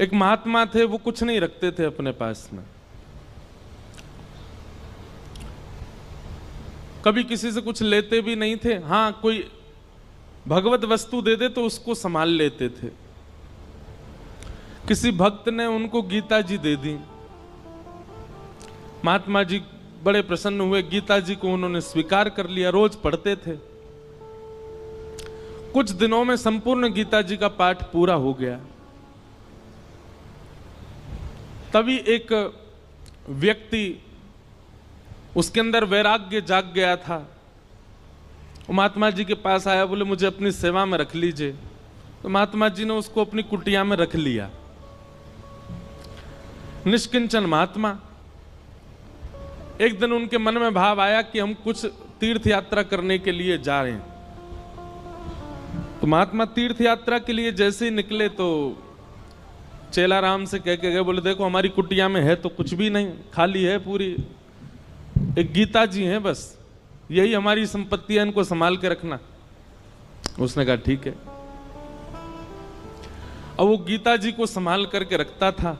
एक महात्मा थे, वो कुछ नहीं रखते थे अपने पास में, कभी किसी से कुछ लेते भी नहीं थे। हाँ, कोई भगवत वस्तु दे दे तो उसको संभाल लेते थे। किसी भक्त ने उनको गीता जी दे दी, महात्मा जी बड़े प्रसन्न हुए, गीता जी को उन्होंने स्वीकार कर लिया, रोज पढ़ते थे। कुछ दिनों में संपूर्ण गीता जी का पाठ पूरा हो गया। तभी एक व्यक्ति, उसके अंदर वैराग्य जाग गया था, वो महात्मा जी के पास आया, बोले मुझे अपनी सेवा में रख लीजिए। तो महात्मा जी ने उसको अपनी कुटिया में रख लिया। निष्किंचन महात्मा। एक दिन उनके मन में भाव आया कि हम कुछ तीर्थ यात्रा करने के लिए जा रहे हैं। तो महात्मा तीर्थ यात्रा के लिए जैसे ही निकले तो चेलाराम से कह के गए, बोले देखो हमारी कुटिया में है तो कुछ भी नहीं, खाली है पूरी, एक गीता जी हैं बस, यही हमारी संपत्ति है, इनको संभाल के रखना। उसने कहा ठीक है। अब वो गीता जी को संभाल करके रखता था।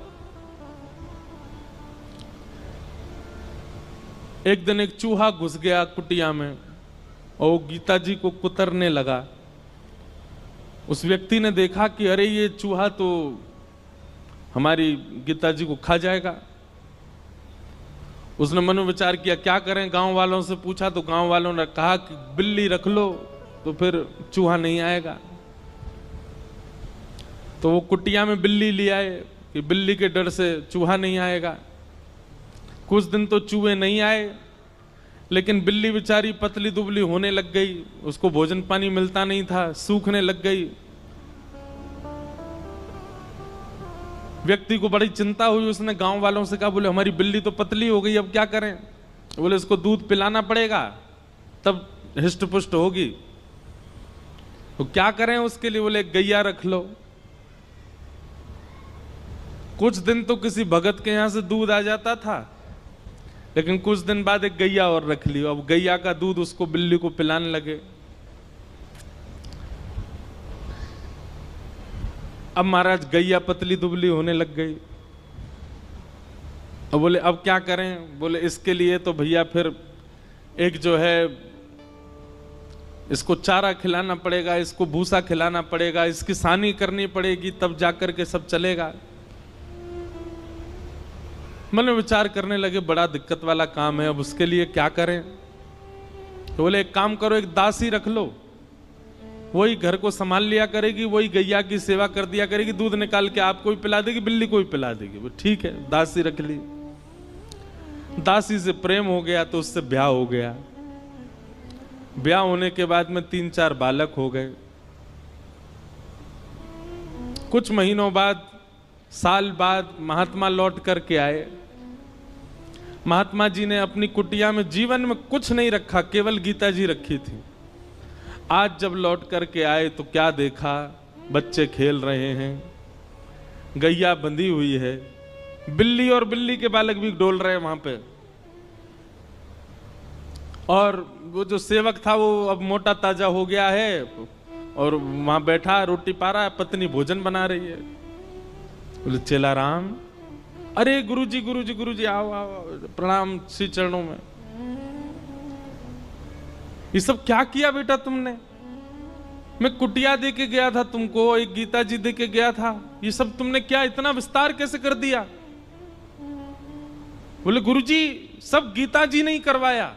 एक दिन एक चूहा घुस गया कुटिया में और वो गीता जी को कुतरने लगा। उस व्यक्ति ने देखा कि अरे ये चूहा तो हमारी गीता जी को खा जाएगा। उसने मनोविचार किया क्या करें, गांव वालों से पूछा तो गांव वालों ने कहा कि बिल्ली रख लो तो फिर चूहा नहीं आएगा। तो वो कुटिया में बिल्ली ले आए कि बिल्ली के डर से चूहा नहीं आएगा। कुछ दिन तो चूहे नहीं आए, लेकिन बिल्ली बेचारी पतली दुबली होने लग गई, उसको भोजन पानी मिलता नहीं था, सूखने लग गई। व्यक्ति को बड़ी चिंता हुई, उसने गांव वालों से कहा, बोले हमारी बिल्ली तो पतली हो गई, अब क्या करें? बोले इसको दूध पिलाना पड़ेगा तब हिष्ट पुष्ट होगी। तो क्या करें उसके लिए? बोले गैया रख लो। कुछ दिन तो किसी भगत के यहां से दूध आ जाता था, लेकिन कुछ दिन बाद एक गैया और रख ली। अब गैया का दूध उसको बिल्ली को पिलाने लगे। अब महाराज गैया पतली दुबली होने लग गई। अब बोले अब क्या करें? बोले इसके लिए तो भैया फिर एक जो है इसको चारा खिलाना पड़ेगा, इसको भूसा खिलाना पड़ेगा, इसकी सानी करनी पड़ेगी, तब जाकर के सब चलेगा। मन में विचार करने लगे बड़ा दिक्कत वाला काम है, अब उसके लिए क्या करें? तो बोले एक काम करो, एक दासी रख लो, वही घर को संभाल लिया करेगी, वही गैया की सेवा कर दिया करेगी, दूध निकाल के आपको भी पिला देगी, बिल्ली को भी पिला देगी। वो ठीक है, दासी रख ली। दासी से प्रेम हो गया तो उससे ब्याह हो गया। ब्याह होने के बाद में 3-4 बालक हो गए। कुछ महीनों बाद, साल बाद महात्मा लौट करके आए। महात्मा जी ने अपनी कुटिया में जीवन में कुछ नहीं रखा, केवल गीता जी रखी थी। आज जब लौट करके आए तो क्या देखा? बच्चे खेल रहे हैं, गैया बंधी हुई है, बिल्ली और बिल्ली के बालक भी डोल रहे हैं वहां पे। और वो जो सेवक था वो अब मोटा ताजा हो गया है और वहां बैठा रोटी पा रहा है, पत्नी भोजन बना रही है। बोले चेलाराम, अरे गुरुजी गुरुजी गुरुजी आओ आओ, प्रणाम श्री चरणों में। ये सब क्या किया बेटा तुमने? मैं कुटिया दे के गया था तुमको, एक गीता जी दे के गया था, ये सब तुमने क्या इतना विस्तार कैसे कर दिया? बोले गुरुजी सब गीता जी ने ही करवाया,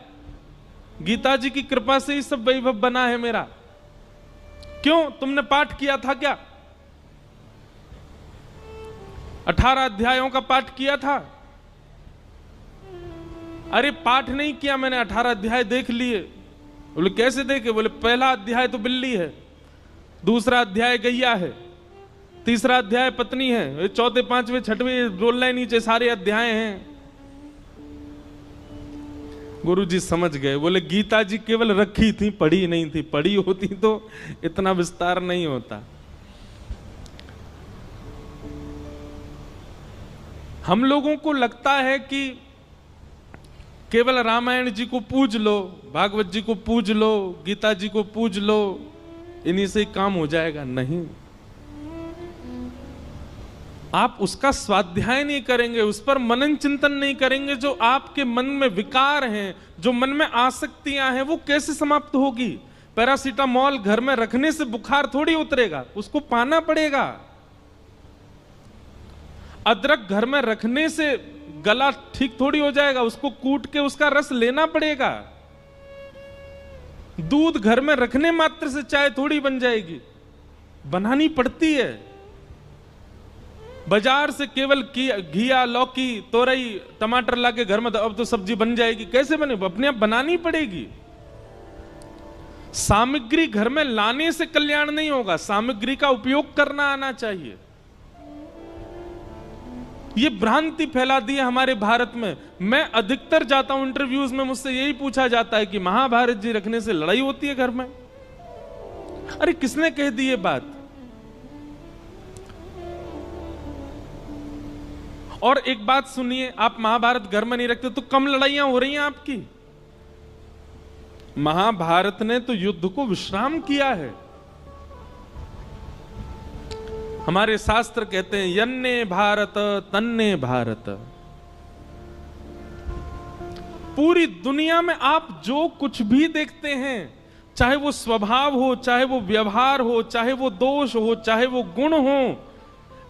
गीता जी की कृपा से ही सब वैभव बना है मेरा। क्यों, तुमने पाठ किया था क्या? 18 अध्यायों का पाठ किया था? अरे पाठ नहीं किया मैंने, 18 अध्याय देख लिए। बोले कैसे देखे? बोले पहला अध्याय तो बिल्ली है, दूसरा अध्याय गैया है, तीसरा अध्याय पत्नी है, चौथे पांचवें छठवें रोल लाइन नीचे सारे अध्याय हैं। गुरुजी समझ गए। बोले गीता जी केवल रखी थी, पढ़ी नहीं थी, पढ़ी होती तो इतना विस्तार नहीं होता। हम लोगों को लगता है कि केवल रामायण जी को पूज लो, भागवत जी को पूज लो, गीता जी को पूज लो, इन्हीं से ही काम हो जाएगा। नहीं, आप उसका स्वाध्याय नहीं करेंगे, उस पर मनन चिंतन नहीं करेंगे, जो आपके मन में विकार हैं, जो मन में आसक्तियां हैं, वो कैसे समाप्त होगी? पैरासीटामोल घर में रखने से बुखार थोड़ी उतरेगा, उसको पाना पड़ेगा। अदरक घर में रखने से गला ठीक थोड़ी हो जाएगा, उसको कूट के उसका रस लेना पड़ेगा। दूध घर में रखने मात्र से चाय थोड़ी बन जाएगी, बनानी पड़ती है। बाजार से केवल घिया, लौकी, तोरई, टमाटर लाके घर में अब तो सब्जी बन जाएगी, कैसे बने? अपने आप बनानी पड़ेगी। सामग्री घर में लाने से कल्याण नहीं होगा, सामग्री का उपयोग करना आना चाहिए। ये भ्रांति फैला दी है हमारे भारत में। मैं अधिकतर जाता हूं इंटरव्यूज में, मुझसे यही पूछा जाता है कि महाभारत जी रखने से लड़ाई होती है घर में। अरे किसने कह दी ये बात? और एक बात सुनिए, आप महाभारत घर में नहीं रखते तो कम लड़ाइयां हो रही हैं आपकी। महाभारत ने तो युद्ध को विश्राम किया है। हमारे शास्त्र कहते हैं यन्ने भारत तन्ने भारत। पूरी दुनिया में आप जो कुछ भी देखते हैं, चाहे वो स्वभाव हो, चाहे वो व्यवहार हो, चाहे वो दोष हो, चाहे वो गुण हो,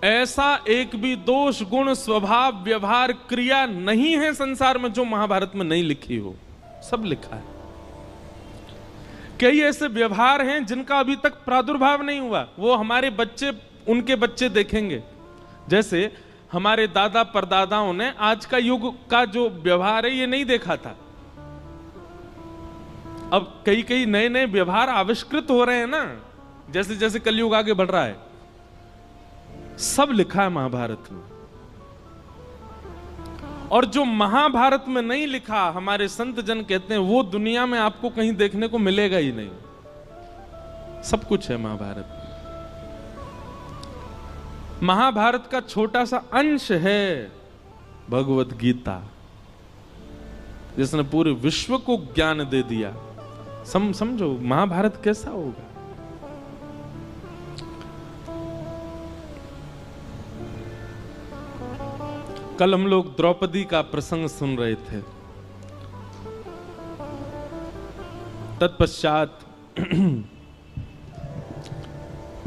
ऐसा एक भी दोष, गुण, स्वभाव, व्यवहार, क्रिया नहीं है संसार में जो महाभारत में नहीं लिखी हो। सब लिखा है। कई ऐसे व्यवहार हैं जिनका अभी तक प्रादुर्भाव नहीं हुआ, वो हमारे बच्चे, उनके बच्चे देखेंगे। जैसे हमारे दादा परदादाओं ने आज का युग का जो व्यवहार है ये नहीं देखा था। अब कई कई नए नए व्यवहार आविष्कृत हो रहे हैं ना, जैसे जैसे कलयुग आगे बढ़ रहा है। सब लिखा है महाभारत में। और जो महाभारत में नहीं लिखा, हमारे संत जन कहते हैं वो दुनिया में आपको कहीं देखने को मिलेगा ही नहीं। सब कुछ है महाभारत में। महाभारत का छोटा सा अंश है भगवत गीता, जिसने पूरे विश्व को ज्ञान दे दिया। समझो महाभारत कैसा होगा। कल हम लोग द्रौपदी का प्रसंग सुन रहे थे। तत्पश्चात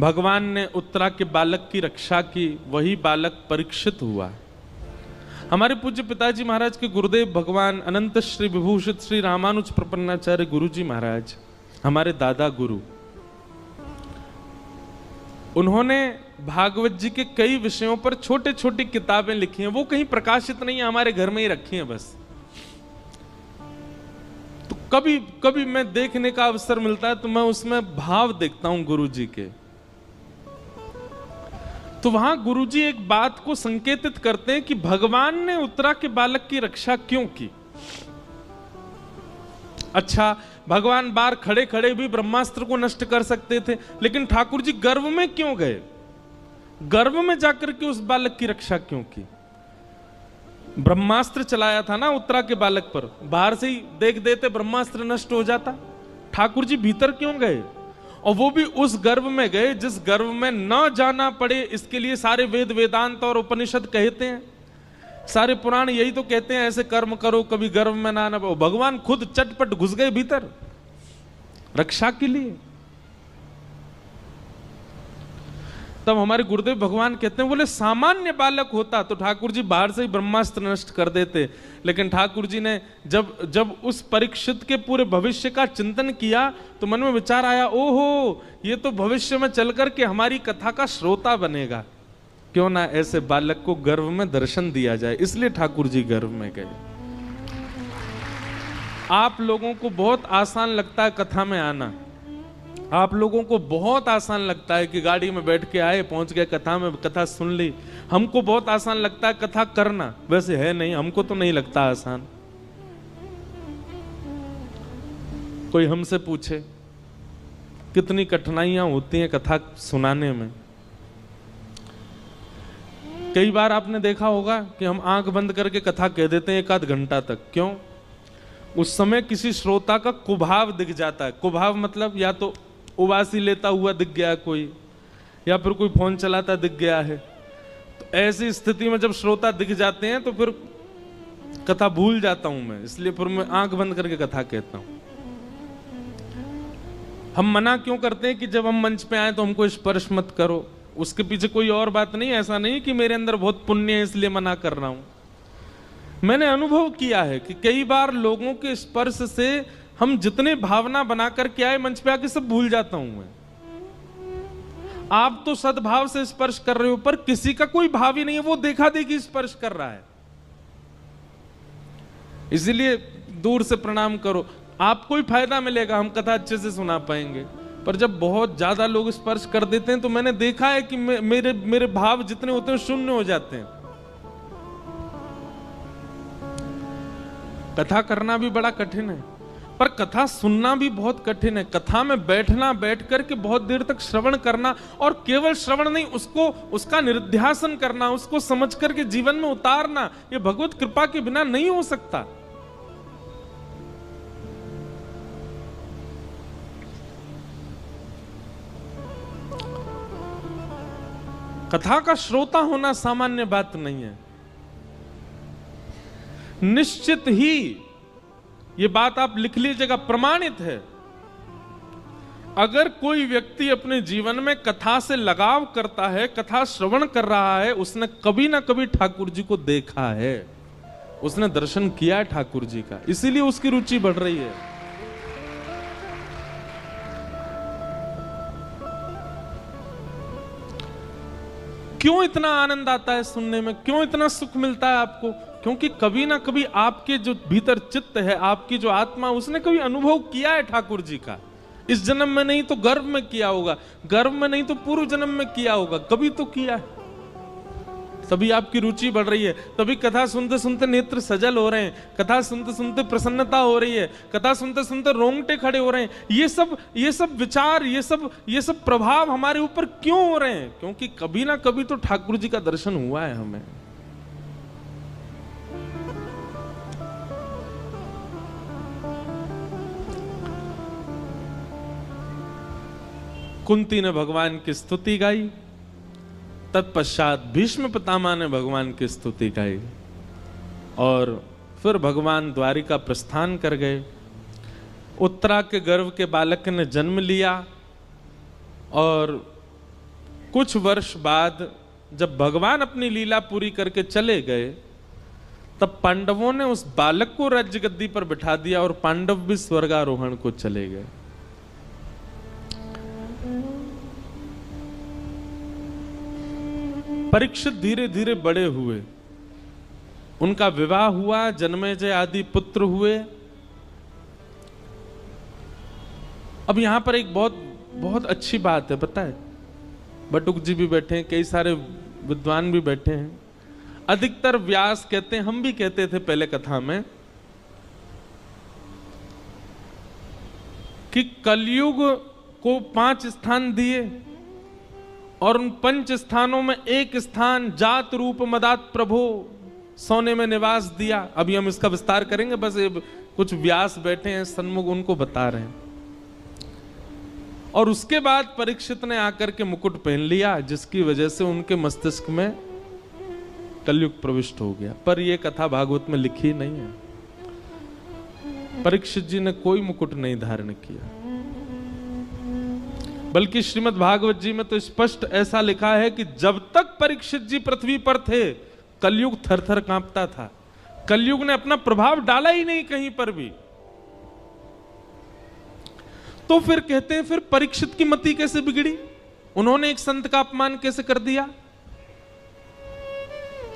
भगवान ने उत्तरा के बालक की रक्षा की। वही बालक परीक्षित हुआ। हमारे पूज्य पिताजी महाराज के गुरुदेव भगवान अनंत श्री विभूषित श्री रामानुज प्रपन्नाचार्य गुरु जी महाराज, हमारे दादा गुरु, उन्होंने भागवत जी के कई विषयों पर छोटे छोटी किताबें लिखी हैं। वो कहीं प्रकाशित नहीं है, हमारे घर में ही रखी हैं बस। तो कभी कभी मैं देखने का अवसर मिलता है तो मैं उसमें भाव देखता हूं गुरु जी के। तो वहां गुरु जी एक बात को संकेतित करते हैं कि भगवान ने उत्तरा के बालक की रक्षा क्यों की। अच्छा, भगवान बाहर खड़े खड़े भी ब्रह्मास्त्र को नष्ट कर सकते थे, लेकिन ठाकुर जी गर्भ में क्यों गए? गर्भ में जाकर के उस बालक की रक्षा क्यों की? ब्रह्मास्त्र चलाया था ना उत्तरा के बालक पर, बाहर से ही देख देते ब्रह्मास्त्र नष्ट हो जाता। ठाकुर जी भीतर क्यों गए? और वो भी उस गर्भ में गए जिस गर्भ में न जाना पड़े। इसके लिए सारे वेद वेदांत और उपनिषद कहते हैं, सारे पुराण यही तो कहते हैं, ऐसे कर्म करो कभी गर्भ में ना पाओ। भगवान खुद चटपट घुस गए भीतर रक्षा के लिए। तब हमारे गुरुदेव भगवान कहते हैं, बोले सामान्य बालक होता तो ठाकुर जी बाहर से ही ब्रह्मास्त्र नष्ट कर देते। लेकिन ठाकुर जी ने जब उस परीक्षित के पूरे भविष्य का चिंतन किया तो मन में विचार आया, ओहो ये तो भविष्य में चल करके हमारी कथा का श्रोता बनेगा, क्यों ना ऐसे बालक को गर्भ में दर्शन दिया जाए। इसलिए ठाकुर जी गर्भ में गए। आप लोगों को बहुत आसान लगता है कथा में आना, आप लोगों को बहुत आसान लगता है कि गाड़ी में बैठ के आए, पहुंच गए कथा में, कथा सुन ली। हमको बहुत आसान लगता है कथा करना, वैसे है नहीं, हमको तो नहीं लगता आसान। कोई हमसे पूछे कितनी कठिनाइयां होती हैं कथा सुनाने में। कई बार आपने देखा होगा कि हम आंख बंद करके कथा कह देते हैं 1 आध घंटा तक। क्यों? उस समय किसी श्रोता का कुभाव दिख जाता है। कुभाव मतलब या तो उबासी लेता हुआ दिख गया कोई, या फिर कोई फोन चलाता दिख गया है। तो तो ऐसी स्थिति में जब श्रोता दिख जाते हैं तो फिर कथा भूल जाता हूं मैं, इसलिए फिर मैं आंख बंद करके कथा कहता हूं। हम मना क्यों करते हैं कि जब हम मंच पे आए तो हमको स्पर्श मत करो, उसके पीछे कोई और बात नहीं। ऐसा नहीं कि मेरे अंदर बहुत पुण्य है इसलिए मना कर रहा हूं। मैंने अनुभव किया है कि कई बार लोगों के स्पर्श से हम जितने भावना बना करके आए मंच पे आके सब भूल जाता हूं मैं। आप तो सद्भाव से स्पर्श कर रहे हो, पर किसी का कोई भाव ही नहीं है, वो देखा देखी स्पर्श कर रहा है। इसीलिए दूर से प्रणाम करो, आपको ही फायदा मिलेगा, हम कथा अच्छे से सुना पाएंगे। पर जब बहुत ज्यादा लोग स्पर्श कर देते हैं तो मैंने देखा है कि मेरे भाव जितने होते हैं शून्य हो जाते हैं। कथा करना भी बड़ा कठिन है, पर कथा सुनना भी बहुत कठिन है। कथा में बैठना, बैठ करके बहुत देर तक श्रवण करना, और केवल श्रवण नहीं, उसका निधिध्यासन करना, उसको समझ करके जीवन में उतारना, ये भगवत कृपा के बिना नहीं हो सकता। कथा का श्रोता होना सामान्य बात नहीं है। निश्चित ही ये बात आप लिख लीजिएगा, प्रमाणित है। अगर कोई व्यक्ति अपने जीवन में कथा से लगाव करता है, कथा श्रवण कर रहा है, उसने कभी ना कभी ठाकुर जी को देखा है, उसने दर्शन किया है ठाकुर जी का, इसीलिए उसकी रुचि बढ़ रही है। क्यों इतना आनंद आता है सुनने में, क्यों इतना सुख मिलता है आपको? क्योंकि कभी ना कभी आपके जो भीतर चित्त है, आपकी जो आत्मा, उसने कभी अनुभव किया है ठाकुर जी का। इस जन्म में नहीं तो गर्भ में किया होगा, गर्भ में नहीं तो पूर्व जन्म में किया होगा, कभी तो किया है। तभी आपकी रुचि बढ़ रही है, तभी कथा सुनते सुनते नेत्र सजल हो रहे हैं, कथा सुनते सुनते प्रसन्नता हो रही है, कथा सुनते सुनते रोंगटे खड़े हो रहे हैं। ये सब विचार, ये सब प्रभाव हमारे ऊपर क्यों हो रहे हैं? क्योंकि कभी ना कभी तो ठाकुर जी का दर्शन हुआ है हमें। कुंती ने भगवान की स्तुति गाई, तत्पश्चात भीष्म पितामह ने भगवान की स्तुति गाई, और फिर भगवान द्वारिका प्रस्थान कर गए। उत्तरा के गर्भ के बालक ने जन्म लिया, और कुछ वर्ष बाद जब भगवान अपनी लीला पूरी करके चले गए, तब पांडवों ने उस बालक को राज्य गद्दी पर बिठा दिया, और पांडव भी स्वर्गारोहण को चले गए। परीक्षित धीरे धीरे बड़े हुए, उनका विवाह हुआ, जन्मेजय आदि पुत्र हुए। अब यहां पर एक बहुत बहुत अच्छी बात है, पता है, बटुक जी भी बैठे हैं, कई सारे विद्वान भी बैठे हैं। अधिकतर व्यास कहते हैं, हम भी कहते थे पहले कथा में, कि कलयुग को 5 स्थान दिए, और उन 5 स्थानों में एक स्थान जात रूप मदात प्रभो सोने में निवास दिया। अभी हम इसका विस्तार करेंगे, बस कुछ व्यास बैठे हैं सन्मुख, उनको बता रहे हैं। और उसके बाद परीक्षित ने आकर के मुकुट पहन लिया, जिसकी वजह से उनके मस्तिष्क में कलयुग प्रविष्ट हो गया। पर यह कथा भागवत में लिखी नहीं है। परीक्षित जी ने कोई मुकुट नहीं धारण किया, बल्कि श्रीमद् भागवत जी में तो स्पष्ट ऐसा लिखा है कि जब तक परीक्षित जी पृथ्वी पर थे, कलयुग थर-थर कांपता था। कलयुग ने अपना प्रभाव डाला ही नहीं कहीं पर भी। तो फिर कहते हैं, फिर परीक्षित की मति कैसे बिगड़ी? उन्होंने एक संत का अपमान कैसे कर दिया?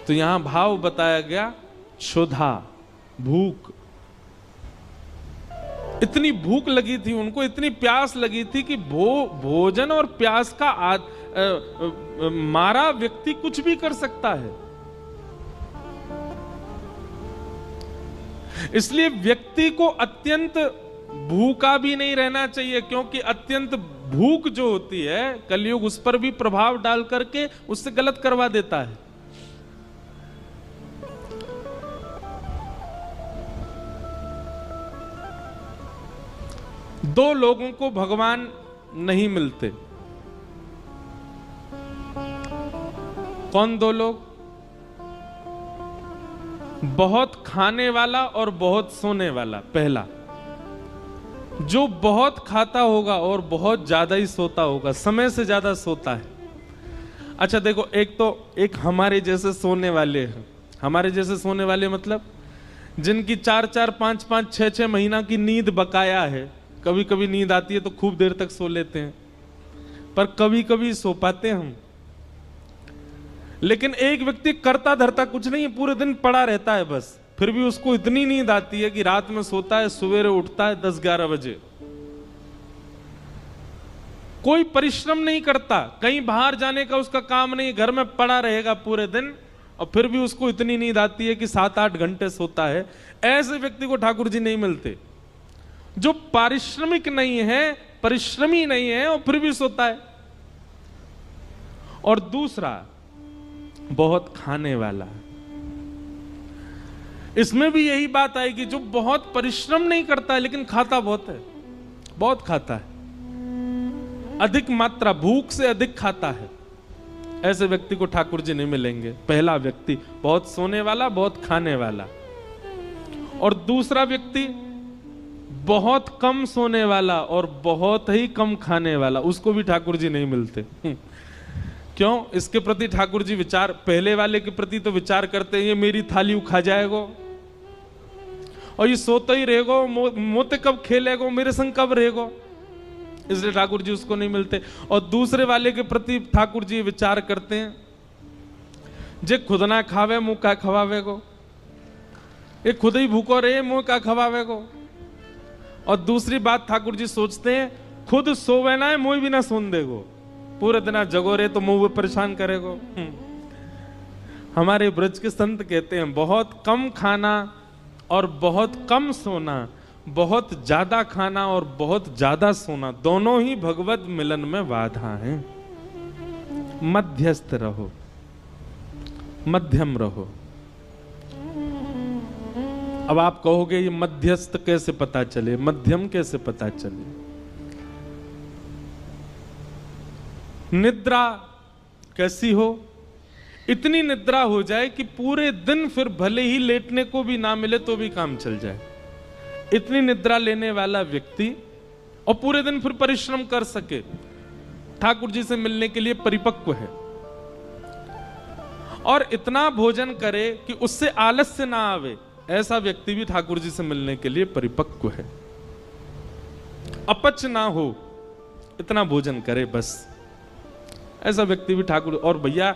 तो यहां भाव बताया गया, क्षुधा, भूख। इतनी भूख लगी थी उनको, इतनी प्यास लगी थी कि भोजन और प्यास का मारा व्यक्ति कुछ भी कर सकता है। इसलिए व्यक्ति को अत्यंत भूखा भी नहीं रहना चाहिए, क्योंकि अत्यंत भूख जो होती है, कलयुग उस पर भी प्रभाव डाल करके उससे गलत करवा देता है। दो लोगों को भगवान नहीं मिलते, कौन दो लोग? बहुत खाने वाला और बहुत सोने वाला। पहला, जो बहुत खाता होगा और बहुत ज्यादा ही सोता होगा, समय से ज्यादा सोता है। अच्छा देखो, एक हमारे जैसे सोने वाले हैं। हमारे जैसे सोने वाले मतलब जिनकी 4-4, 5-5, 6-6 महीना की नींद बकाया है। कभी कभी नींद आती है तो खूब देर तक सो लेते हैं, पर कभी कभी सो पाते हम। लेकिन एक व्यक्ति करता धरता कुछ नहीं है, पूरे दिन पड़ा रहता है बस, फिर भी उसको इतनी नींद आती है कि रात में सोता है, सवेरे उठता है 10-11 बजे। कोई परिश्रम नहीं करता, कहीं बाहर जाने का उसका काम नहीं, घर में पड़ा रहेगा पूरे दिन, और फिर भी उसको इतनी नींद आती है कि 7-8 घंटे सोता है। ऐसे व्यक्ति को ठाकुर जी नहीं मिलते, जो पारिश्रमिक नहीं है, परिश्रमी नहीं है और फिर भी सोता है। और दूसरा, बहुत खाने वाला। इसमें भी यही बात आएगी, जो बहुत परिश्रम नहीं करता है लेकिन खाता बहुत है, बहुत खाता है, अधिक मात्रा, भूख से अधिक खाता है। ऐसे व्यक्ति को ठाकुर जी नहीं मिलेंगे। पहला व्यक्ति बहुत सोने वाला, बहुत खाने वाला। और दूसरा व्यक्ति बहुत कम सोने वाला और बहुत ही कम खाने वाला, उसको भी ठाकुर जी नहीं मिलते। क्यों? इसके प्रति ठाकुर जी विचार, पहले वाले के प्रति तो विचार करते हैं, ये मेरी थाली उखा जाएगो और ये सोता ही रहेगो, मोते कब खेलेगो, मेरे संग कब रहेगो, इसलिए ठाकुर जी उसको नहीं मिलते। और दूसरे वाले के प्रति ठाकुर जी विचार करते हैं, जे खुद ना खावे मुंह का खवावेगो, ये खुद ही भूखो रहे मुंह का खवावेगो। और दूसरी बात ठाकुर जी सोचते हैं, खुद सोवे ना है मुंह भी ना सोन देगो, पूरे दिन जगो रहे तो मुंह परेशान करेगो। हमारे ब्रज के संत कहते हैं, बहुत कम खाना और बहुत कम सोना, बहुत ज्यादा खाना और बहुत ज्यादा सोना, दोनों ही भगवत मिलन में बाधा हैं। मध्यस्थ रहो, मध्यम रहो। अब आप कहोगे ये मध्यस्थ कैसे पता चले, मध्यम कैसे पता चले? निद्रा कैसी हो? इतनी निद्रा हो जाए कि पूरे दिन फिर भले ही लेटने को भी ना मिले तो भी काम चल जाए, इतनी निद्रा लेने वाला व्यक्ति, और पूरे दिन फिर परिश्रम कर सके, ठाकुर जी से मिलने के लिए परिपक्व है। और इतना भोजन करे कि उससे आलस्य ना आवे, ऐसा व्यक्ति भी ठाकुर जी से मिलने के लिए परिपक्व है। अपच ना हो, इतना भोजन करे बस, ऐसा व्यक्ति भी ठाकुर। और भैया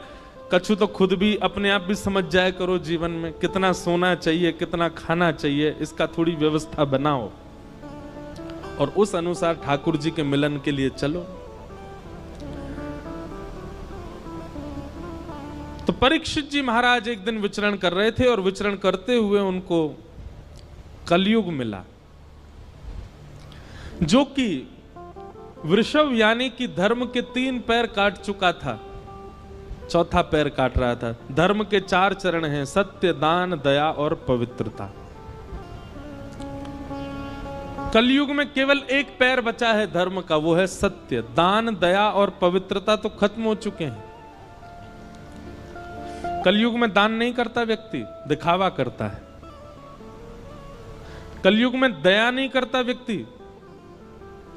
कछु तो खुद भी अपने आप भी समझ जाए करो, जीवन में कितना सोना चाहिए, कितना खाना चाहिए, इसका थोड़ी व्यवस्था बनाओ और उस अनुसार ठाकुर जी के मिलन के लिए चलो। तो परीक्षित जी महाराज एक दिन विचरण कर रहे थे और विचरण करते हुए उनको कलयुग मिला, जो कि वृषभ यानी कि धर्म के 3 पैर काट चुका था, चौथा पैर काट रहा था। धर्म के 4 चरण हैं, सत्य, दान, दया और पवित्रता। कलयुग में केवल 1 पैर बचा है धर्म का, वो है सत्य। दान, दया और पवित्रता तो खत्म हो चुके हैं। कलयुग में दान नहीं करता व्यक्ति, दिखावा करता है। कलयुग में दया नहीं करता व्यक्ति,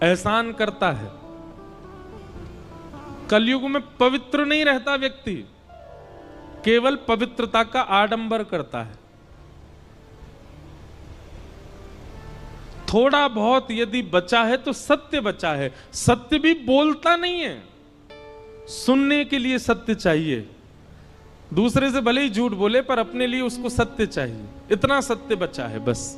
एहसान करता है। कलयुग में पवित्र नहीं रहता व्यक्ति, केवल पवित्रता का आडंबर करता है। थोड़ा बहुत यदि बचा है तो सत्य बचा है। सत्य भी बोलता नहीं है, सुनने के लिए सत्य चाहिए। दूसरे से भले ही झूठ बोले पर अपने लिए उसको सत्य चाहिए, इतना सत्य बचा है बस।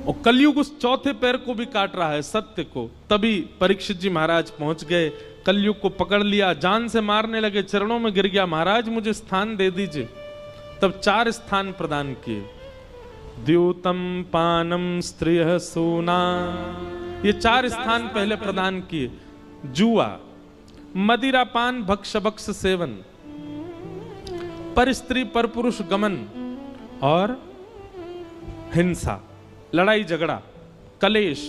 और कलयुग उस चौथे पैर को भी काट रहा है, सत्य को। तभी परीक्षित जी महाराज पहुंच गए, कलयुग को पकड़ लिया, जान से मारने लगे, चरणों में गिर गया, महाराज मुझे स्थान दे दीजिए। तब 4 स्थान प्रदान किए, द्यूतम, पानम, स्त्रिय, सोना, ये 4 स्थान पहले प्रदान किए। जुआ, मदिरा पान, भक्ष भक्ष सेवन, पर स्त्री पर पुरुष गमन और हिंसा, लड़ाई झगड़ा, कलेश,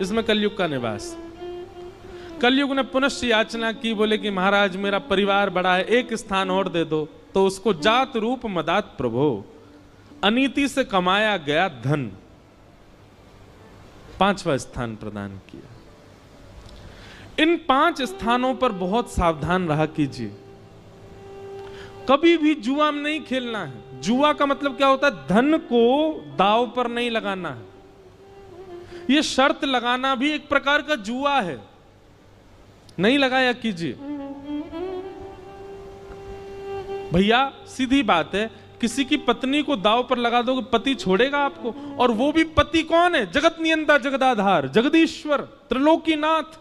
इसमें कलयुग का निवास। कलयुग ने पुनश्च याचना की, बोले कि महाराज मेरा परिवार बड़ा है, एक स्थान और दे दो। तो उसको जात रूप मदात प्रभो, अनीति से कमाया गया धन, 5वां स्थान प्रदान किया। इन 5 स्थानों पर बहुत सावधान रहा कीजिए। कभी भी जुआ में नहीं खेलना है। जुआ का मतलब क्या होता है? धन को दांव पर नहीं लगाना है। यह शर्त लगाना भी एक प्रकार का जुआ है, नहीं लगाया कीजिए। भैया सीधी बात है, किसी की पत्नी को दांव पर लगा दोगे, पति छोड़ेगा आपको? और वो भी पति कौन है? जगत नियंता, जगदाधार, जगदीश्वर, त्रिलोकीनाथ,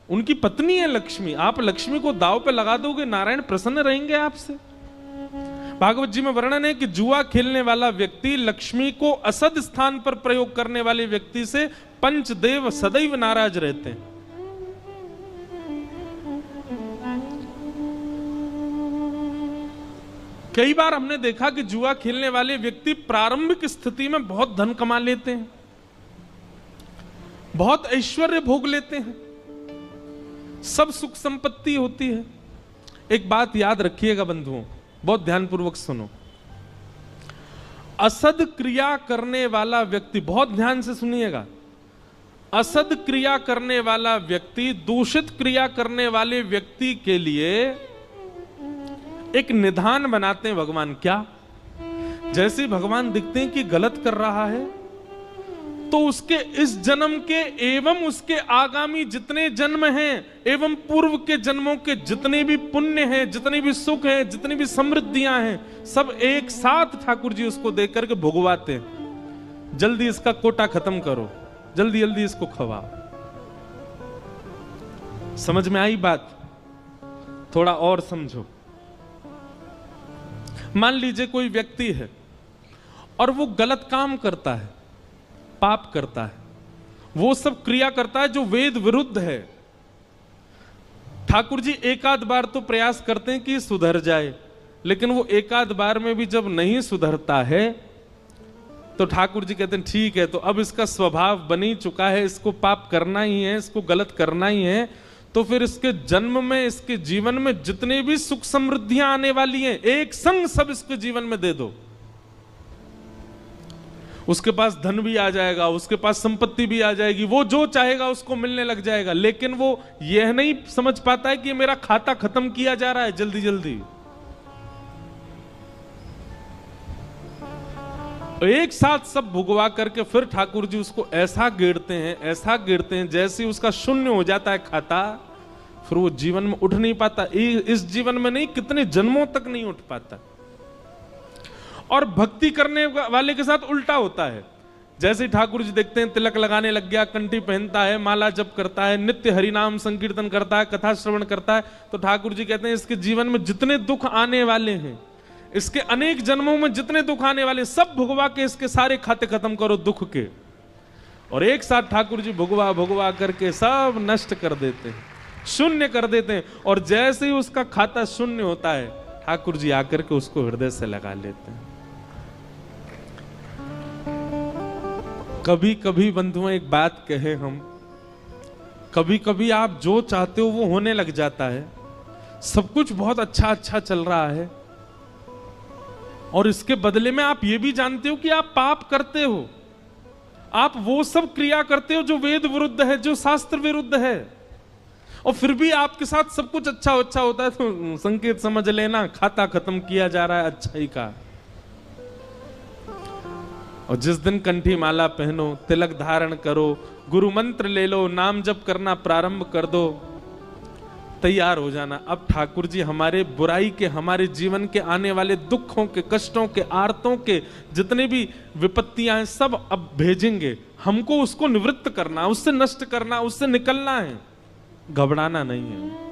उनकी पत्नी है लक्ष्मी। आप लक्ष्मी को दांव पे लगा दोगे, नारायण प्रसन्न रहेंगे आपसे। भागवत जी में वर्णन है कि जुआ खेलने वाला व्यक्ति लक्ष्मी को असद स्थान पर प्रयोग करने वाले व्यक्ति से पंचदेव सदैव नाराज रहते हैं। कई बार हमने देखा कि जुआ खेलने वाले व्यक्ति प्रारंभिक स्थिति में बहुत धन कमा लेते हैं, बहुत ऐश्वर्य भोग लेते हैं, सब सुख संपत्ति होती है। एक बात याद रखिएगा बंधुओं, बहुत ध्यानपूर्वक सुनो। असद क्रिया करने वाला व्यक्ति, बहुत ध्यान से सुनिएगा, असद क्रिया करने वाला व्यक्ति दूषित क्रिया करने वाले व्यक्ति के लिए एक निधान बनाते हैं भगवान। क्या? जैसे भगवान दिखते हैं कि गलत कर रहा है, तो उसके इस जन्म के एवं उसके आगामी जितने जन्म हैं एवं पूर्व के जन्मों के जितने भी पुण्य हैं, जितने भी सुख हैं, जितनी भी समृद्धियां हैं, सब एक साथ ठाकुर जी उसको देख करके भुगवाते हैं। जल्दी इसका कोटा खत्म करो, जल्दी जल्दी इसको खवाओ। समझ में आई बात? थोड़ा और समझो। मान लीजिए कोई व्यक्ति है और वो गलत काम करता है, पाप करता है, वो सब क्रिया करता है जो वेद विरुद्ध है। ठाकुर जी एक आध बार तो प्रयास करते हैं कि सुधर जाए, लेकिन वो एक आध बार में भी जब नहीं सुधरता है तो ठाकुर जी कहते हैं ठीक है, तो अब इसका स्वभाव बन ही चुका है, इसको पाप करना ही है, इसको गलत करना ही है, तो फिर इसके जन्म में, इसके जीवन में जितने भी सुख समृद्धियां आने वाली हैं, एक संग सब इसके जीवन में दे दो। उसके पास धन भी आ जाएगा, उसके पास संपत्ति भी आ जाएगी, वो जो चाहेगा उसको मिलने लग जाएगा। लेकिन वो यह नहीं समझ पाता है कि मेरा खाता खत्म किया जा रहा है जल्दी जल्दी। एक साथ सब भुगवा करके फिर ठाकुर जी उसको ऐसा गिरते हैं, ऐसा गिरते हैं, जैसे उसका शून्य हो जाता है खाता, फिर वो जीवन में उठ नहीं पाता। इस जीवन में नहीं, कितने जन्मों तक नहीं उठ पाता। और भक्ति करने वाले के साथ उल्टा होता है। जैसे ठाकुर जी देखते हैं तिलक लगाने लग गया, कंठी पहनता है, माला जप करता है, नित्य हरिनाम संकीर्तन करता है, कथा श्रवण करता है, तो ठाकुर जी कहते हैं इसके जीवन में जितने दुख आने वाले हैं, इसके अनेक जन्मों में जितने दुख आने वाले, सब भुगवा के इसके सारे खाते खत्म करो दुख के। और एक साथ ठाकुर जी भुगवा भुगवा करके सब नष्ट कर देते हैं, शून्य कर देते हैं। और जैसे ही उसका खाता शून्य होता है, ठाकुर जी आकर के उसको हृदय से लगा लेते हैं। कभी कभी बंधुओं एक बात कहे हम, कभी कभी आप जो चाहते हो वो होने लग जाता है, सब कुछ बहुत अच्छा अच्छा चल रहा है, और इसके बदले में आप ये भी जानते हो कि आप पाप करते हो, आप वो सब क्रिया करते हो जो वेद विरुद्ध है, जो शास्त्र विरुद्ध है, और फिर भी आपके साथ सब कुछ अच्छा अच्छा होता है, तो संकेत समझ लेना खाता खत्म किया जा रहा है अच्छाई का। और जिस दिन कंठी माला पहनो, तिलक धारण करो, गुरु मंत्र ले लो, नाम जप करना प्रारंभ कर दो, तैयार हो जाना। अब ठाकुर जी हमारे बुराई के, हमारे जीवन के आने वाले दुखों के, कष्टों के, आर्तों के जितने भी विपत्तियां हैं सब अब भेजेंगे। हमको उसको निवृत्त करना, उससे नष्ट करना, उससे निकलना है, घबराना नहीं है।